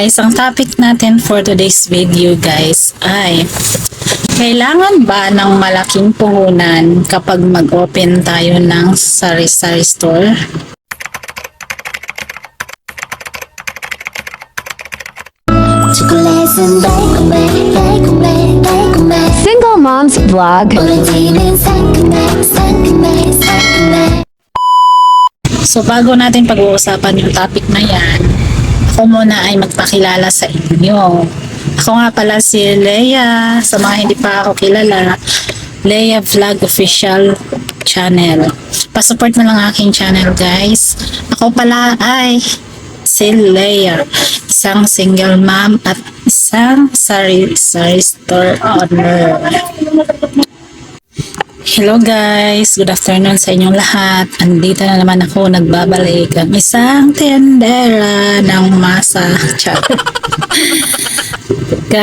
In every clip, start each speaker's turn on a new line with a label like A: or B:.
A: Guys, ang topic natin for today's video guys ay kailangan ba ng malaking puhunan kapag mag-open tayo ng sari-sari store?
B: Single Moms Vlog.
A: So bago natin pag-uusapan yung topic na yan, ako muna ay magpakilala sa inyo. Ako nga pala si Leia. Sa mga hindi pa ako kilala, Leia Vlog Official Channel. Pasupport mo lang aking channel guys. Ako pala ay si Leia, isang single mom at isang sari-sari store owner. Hello guys, good afternoon sa inyong lahat. Andito na naman ako, nagbabalik ang isang tendera ng masa.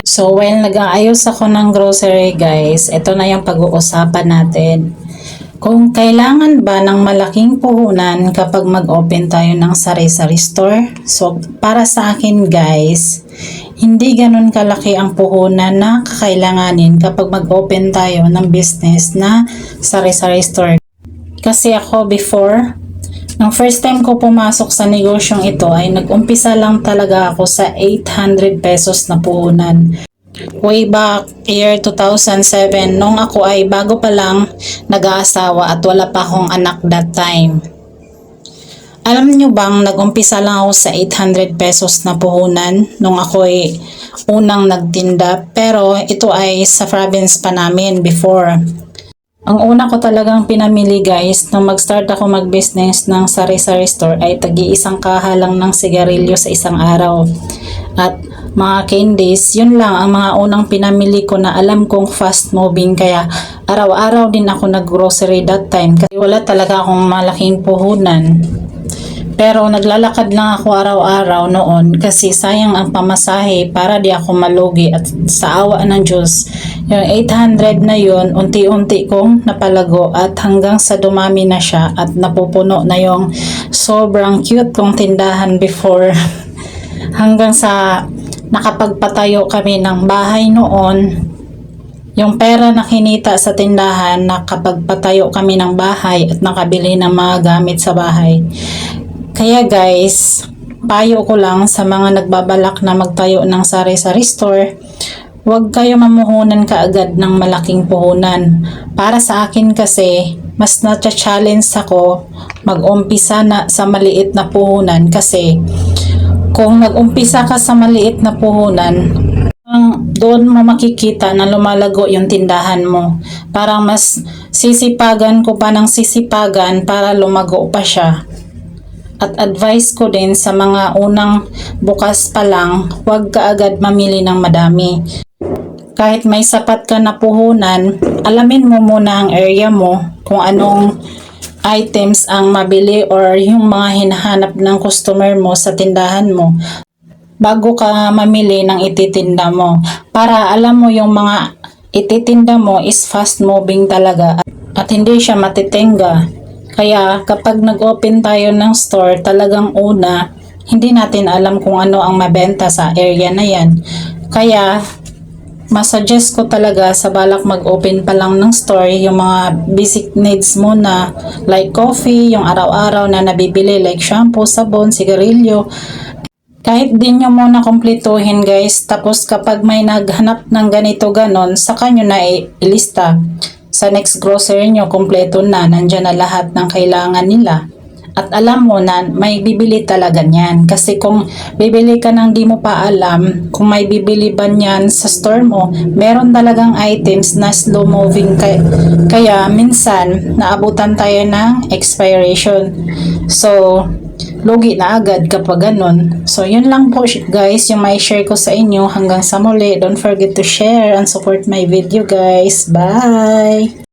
A: So while nag-aayos ako ng grocery guys, ito na yung pag-uusapan natin. Kung kailangan ba ng malaking puhunan kapag mag-open tayo ng sari-sari store? So para sa akin guys, hindi ganun kalaki ang puhunan na kakailanganin kapag mag-open tayo ng business na sari-sari store. Kasi ako before, nung first time ko pumasok sa negosyong ito ay nag-umpisa lang talaga ako sa 800 pesos na puhunan. Way back year 2007, nung ako ay bago pa lang nag-aasawa at wala pa akong anak that time. Alam niyo bang nag-umpisa lang ako sa 800 pesos na puhunan nung ako ay unang nagtinda, pero ito ay sa province pa namin before. Ang una ko talagang pinamili guys nung mag-start ako mag-business ng sari-sari store ay tagi-isang kaha lang ng sigarilyo sa isang araw. At mga candies, yun lang ang mga unang pinamili ko na alam kong fast moving, kaya araw-araw din ako nag-grocery that time kasi wala talaga akong malaking puhunan. Pero naglalakad lang ako araw-araw noon kasi sayang ang pamasahe para di ako malugi, at sa awa ng Diyos, yung 800 na yun, unti-unti kong napalago at hanggang sa dumami na siya at napupuno na yung sobrang cute kong tindahan before. Hanggang sa nakapagpatayo kami ng bahay noon, yung pera na kinita sa tindahan, nakapagpatayo kami ng bahay at nakabili ng mga gamit sa bahay. Kaya guys, payo ko lang sa mga nagbabalak na magtayo ng sari-sari store, huwag kayo mamuhunan kaagad ng malaking puhunan. Para sa akin kasi, mas na-challenge ako mag-umpisa na sa maliit na puhunan kasi kung nag-umpisa ka sa maliit na puhunan, doon mo makikita na lumalago yung tindahan mo. Parang mas sisipagan ko pa ng sisipagan para lumago pa siya. At advice ko din sa mga unang bukas pa lang, huwag ka agad mamili ng madami. Kahit may sapat ka na puhunan, alamin mo muna ang area mo kung anong items ang mabili or yung mga hinahanap ng customer mo sa tindahan mo bago ka mamili ng ititinda mo. Para alam mo yung mga ititinda mo is fast moving talaga at hindi siya matitenga. Kaya kapag nag-open tayo ng store, talagang una, hindi natin alam kung ano ang mabenta sa area na yan. Kaya masuggest ko talaga sa balak mag-open pa lang ng store, yung mga basic needs muna like coffee, yung araw-araw na nabibili like shampoo, sabon, sigarilyo. Kahit din nyo muna kumpletuhin guys, tapos kapag may naghanap ng ganito ganon, saka nyo na ilista. Sa next grocery nyo, kumpleto na, nandyan na lahat ng kailangan nila. At alam mo na may bibili talaga niyan. Kasi kung bibili ka nang di mo pa alam kung may bibili ba niyan sa store mo, meron talagang items na slow moving. Kaya minsan, naabutan tayo ng expiration. So, lugi na agad kapag ganun. So, yun lang po guys, yung may share ko sa inyo. Hanggang sa muli, don't forget to share and support my video guys. Bye!